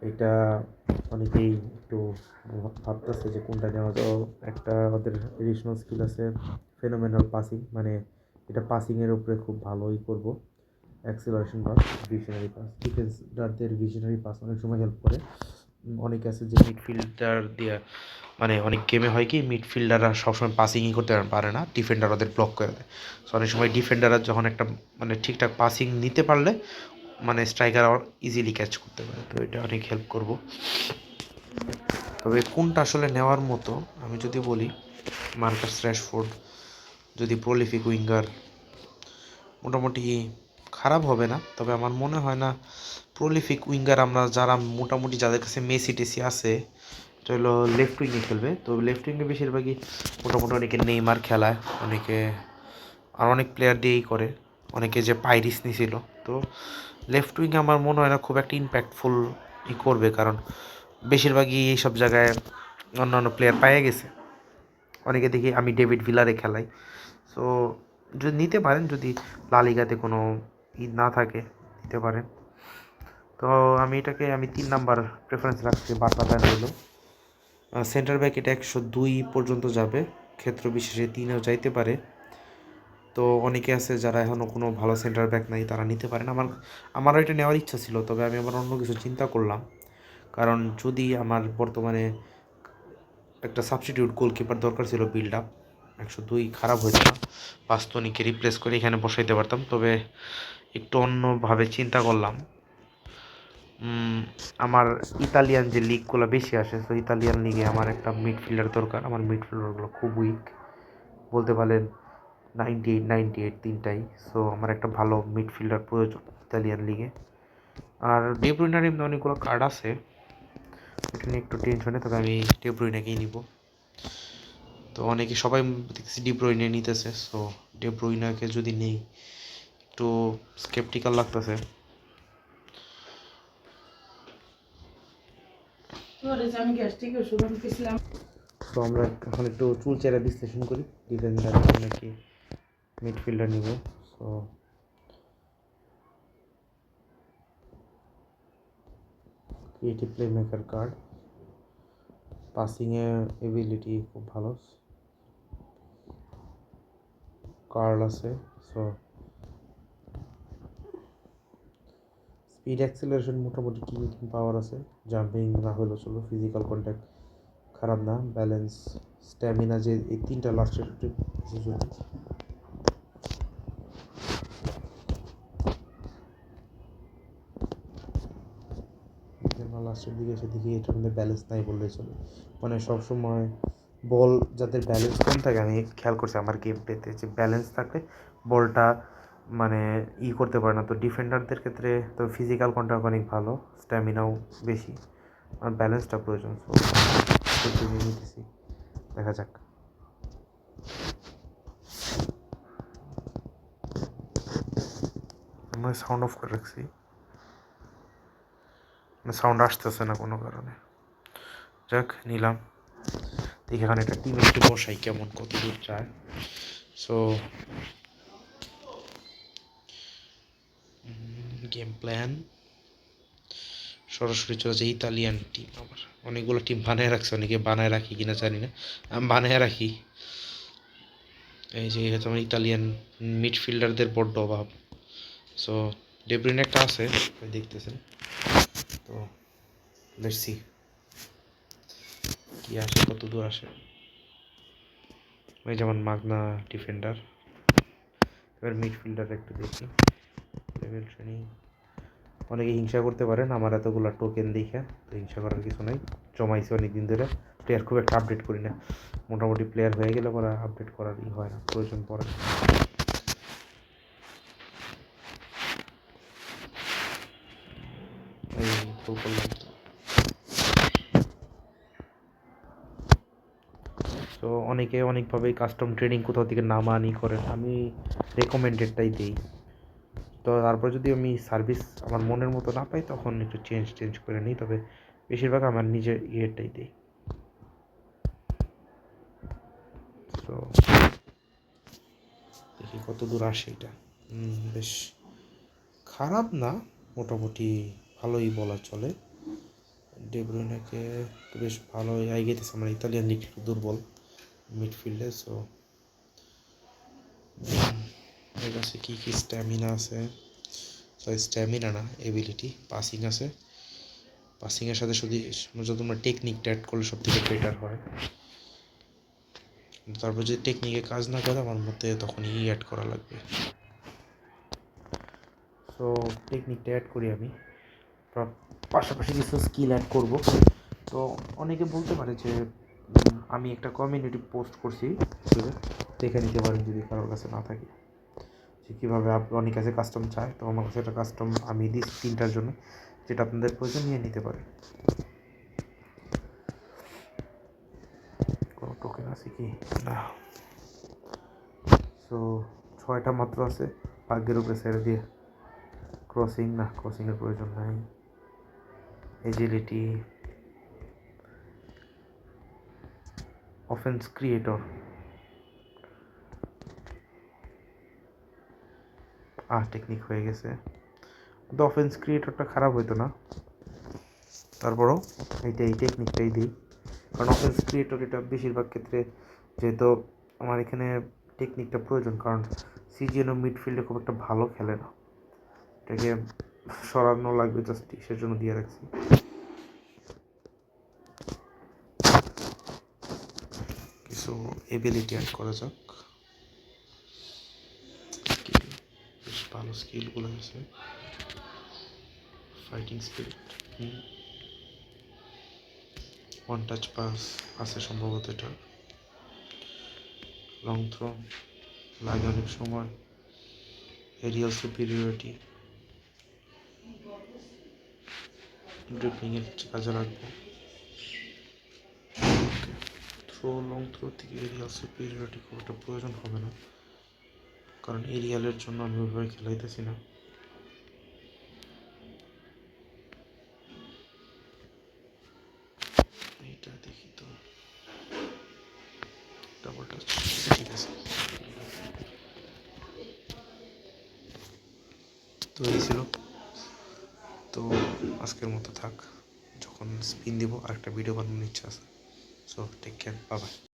এটা অনেকেই একটু ভাবতেছে যে কোনটা নেওয়া যায়। একটা ওদের এডিশনাল স্কিল আছে ফেনোমেনাল পাসিং, মানে এটা পাসিংয়ের উপরে খুব ভালোই করবো। অ্যাক্সেলারেশন পাস, ভিশনারি পাস, ডিফেন্সটারদের ভিশনারি পাস অনেক সময় হেল্প করে। অনেকে আছে যে মিডফিল্ডার দিয়ে, মানে অনেক গেমে হয় কি মিডফিল্ডাররা সবসময় পাসিংই করতে পারে না, ডিফেন্ডার ওদের ব্লক করে দেয়। সো অনেক সময় ডিফেন্ডাররা যখন একটা মানে ঠিকঠাক পাসিং নিতে পারলে মানে স্ট্রাইকার ইজিলি ক্যাচ করতে পারে, তো এটা অনেক হেল্প করব। তবে কোনটা আসলে নেওয়ার মতো আমি যদি বলি, মার্কাস র্যাশফোর্ড যদি প্রলিফিক উইঙ্গার, মোটামুটি খারাপ হবে না। তবে আমার মনে হয় না প্রলিফিক উইঙ্গার আমরা যারা মোটামুটি যাদের কাছে মেসি টেসি আছে, এটা হলো লেফট উইংয়ে খেলবে। তো লেফট উইংয়ে বেশিরভাগই মোটামুটি অনেকে নেইমার খেলায়, অনেকে আর অনেক প্লেয়ার দিয়েই করে, অনেকে যে পাইরিস নিছিল। তো লেফট উইংয়ে আমার মনে হয় না খুব একটা ইম্প্যাক্টফুল করবে, কারণ বেশিরভাগই এইসব জায়গায় অন্যান্য প্লেয়ার পাইয়ে গেছে। অনেকে দেখি আমি ডেভিড ভিলারে খেলাই। সো যদি নিতে পারেন, যদি লালিগাতে কোনো না থাকে নিতে পারেন। তো আমি 3 নাম্বার প্রেফারেন্স রাখছি, বার্তা ব্যান হলো সেন্টার ব্যাক। এটা 102 পর্যন্ত যাবে, ক্ষেত্র বিশেষে 3-ও যাইতে পারে। তো অনেকে আছে যারা এখনও কোনো ভালো সেন্টার ব্যাক নাই, তারা নিতে পারেন। আমারও এটা নেওয়ার ইচ্ছা ছিল, তবে আমি আবার অন্য কিছু চিন্তা করলাম। কারণ যদি আমার বর্তমানে একটা সাবস্টিটিউট গোলকিপার দরকার ছিল, বিল্ড আপ 102 খারাপ হয়েছে না, বাস্তনিকে রিপ্লেস করে এখানে বসাইতে পারতাম। তবে একটু অন্যভাবে চিন্তা করলাম। আমার ইতালিয়ান যে লিগগুলো বেশি আসে, তো ইতালিয়ান লিগে আমার একটা মিডফিল্ডার দরকার। আমার মিডফিল্ডারগুলো খুব উইক বলতে পারেন, 98 98 তিনটাই। সো আমার একটা ভালো মিডফিল্ডার প্রয়োজন ইতালিয়ান লিগে। আর ডি ব্রুইনার এমনি অনেকগুলো কার্ড আছে, এটা নিয়ে একটু টেনশনে, তবে আমি ডি ব্রুইনাকেই নিব। তো অনেকে সবাই দেখছি ডি ব্রুইনে নিতেছে, সো ডি ব্রুইনাকে যদি নেই একটু স্কেপটিক্যাল লাগতেছে। তো আমরা এখন একটু চুলচেরা বিশ্লেষণ করি, ডিফেন্ডার নাকি মিডফিল্ডার নিব। So creative play maker card, পাসিংয়ে এবিলিটি খুব ভালো কার্ড আছে। সো স্পিড অ্যাক্সেলারেশন মোটামুটি কিং পাওয়ার আছে, জাম্পিং না হলেও চলো, ফিজিক্যাল কন্ট্যাক্ট খারাপ না, ব্যালেন্স, স্ট্যামিনা, যে এই তিনটা লাস্টের লাস্টের দিকে এসে দেখি এটার মধ্যে ব্যালেন্স নাই বললেই চলে। মানে সবসময় বল যাদের ব্যালেন্স কম থাকে, আমি খেয়াল করছি আমার গেম প্লেতে যে ব্যালেন্স থাকলে বলটা মানে করতে পারে না। তো ডিফেন্ডারদের ক্ষেত্রে তো ফিজিক্যাল কন্ট্যাক্ট অনেক ভালো, স্ট্যামিনাও বেশি, আর ব্যালেন্সটা প্রয়োজন। সো নিতেছি, দেখা যাক। আমি সাউন্ড অফ করে রাখছি, সাউন্ড আসতেছে না কোনো কারণে। যাক, নিলাম। দেখি এখানে একটা টিম একটু বসাই কেমন কত দূর যায়। সো গেম প্ল্যান সরাসরি চলে যায় ইতালিয়ান টিম। আমার অনেকগুলো টিম বানায় রাখছে, অনেকে বানায় রাখি কিনা জানি না, আমি বানায় রাখি। এই যে হয়তো আমার ইতালিয়ান মিডফিল্ডারদের বড্ড অভাব। সো ডেব্রিন একটা আছে দেখতেছেন, তো লেটস সি কি আসে, কত দূর আসে। ওই যেমন মাগনা ডিফেন্ডার। এবার মিডফিল্ডার একটু দেখি, লেভেল ট্রেনিং। অনেকে হিংসা করতে পারেন আমার এতগুলো টোকেন দেখে, তো হিংসা করার কিছু নাই, জমাইছি অনেক দিন ধরে। প্লেয়ার খুব একটা আপডেট করি না, মোটামুটি প্লেয়ার হয়ে গেলে পরে আপডেট করার হয় না, প্রয়োজন পড়ে না। এই ফুল করলাম। তো অনেকে অনেকভাবেই কাস্টম ট্রেনিং কোথাও থেকে নামানি করেন, আমি রেকমেন্ডেডটাই দিই। তো তারপর যদি আমি সার্ভিস আমার মনের মতো না পাই, তখন একটু চেঞ্জ করে নিই, তবে বেশিরভাগ আমার নিজের ইয়েটাই দিই। তো দেখি কত দূর আসে এটা। বেশ খারাপ না, মোটামুটি ভালোই বলা চলে। ডে ব্রুইনেকে বেশ ভালো এগিয়েছে। আমার ইতালিয়ান লিগ একটু দুর্বল মিডফিল্ডে, সো এর কাছে কী কী স্ট্যামিনা আছে, সো স্ট্যামিনা না এবিলিটি, পাসিং আছে। পাসিংয়ের সাথে যদি তোমরা টেকনিকটা অ্যাড করলে সব থেকে বেটার হয়। তারপর যদি টেকনিকে কাজ না করে আমার মতে তখন অ্যাড করা লাগবে। সো টেকনিকটা অ্যাড করি আমি, পাশাপাশি কিছু স্কিল অ্যাড করব। তো অনেকে বলতে পারে যে আমি একটা কমিউনিটি পোস্ট করছি, দেখে নিতে পারেন যদি কারোর কাছে না থাকে, যে কীভাবে অনেক কাছে কাস্টম চায়। তো আমার কাছে একটা কাস্টম আমি দিচ্ছি 3টার জন্য, যেটা আপনাদের প্রয়োজন নিয়ে নিতে পারেন। কোনো টোকেন আছে কি না, সো 6টা মাত্র আছে, ভাগ্যের উপরে ছেড়ে দিয়ে। ক্রসিং না, ক্রসিংয়ের প্রয়োজন নাই। এজিলিটি, অফেন্স ক্রিয়েটর, টেকনিক হয়ে গেছে। কিন্তু অফেন্স ক্রিয়েটরটা খারাপ হইতো না, তারপরও এই টেকনিকটাই দিই, কারণ অফেন্স ক্রিয়েটর এটা বেশিরভাগ ক্ষেত্রে যেহেতু আমার এখানে টেকনিকটা প্রয়োজন, কারণ সিজিএনও মিডফিল্ডে খুব একটা ভালো খেলে না, এটাকে সরানো লাগবে, জাস্ট সেজন্য জন্য দিয়ে রাখছি। কিছু এবিলিটি অ্যাড করা যাক, বেশ ভালো স্কিলগুলো আছে। Fighting spirit, one touch pass আছে সম্ভবত এটা। লং থ্রো লাগে অনেক সময়। এরিয়াল সুপিরিয়রিটি, ড্রিবলিংয়ের কাজে রাখবো। লং থ্রো থেকে এরিয়াল সুপিরিয়রিটি খুব একটা প্রয়োজন হবে না, কারণ এরিয়ালের জন্য আমি ওইভাবে খেলাইতেছি না। এইটা দেখি তো, ডাবল টাচ, ঠিক আছে। তো এই ছিল, তো আজকের মতো থাক, যখন স্পিন দিব আরেকটা ভিডিও বানানোর ইচ্ছা আছে। So take care, bye by.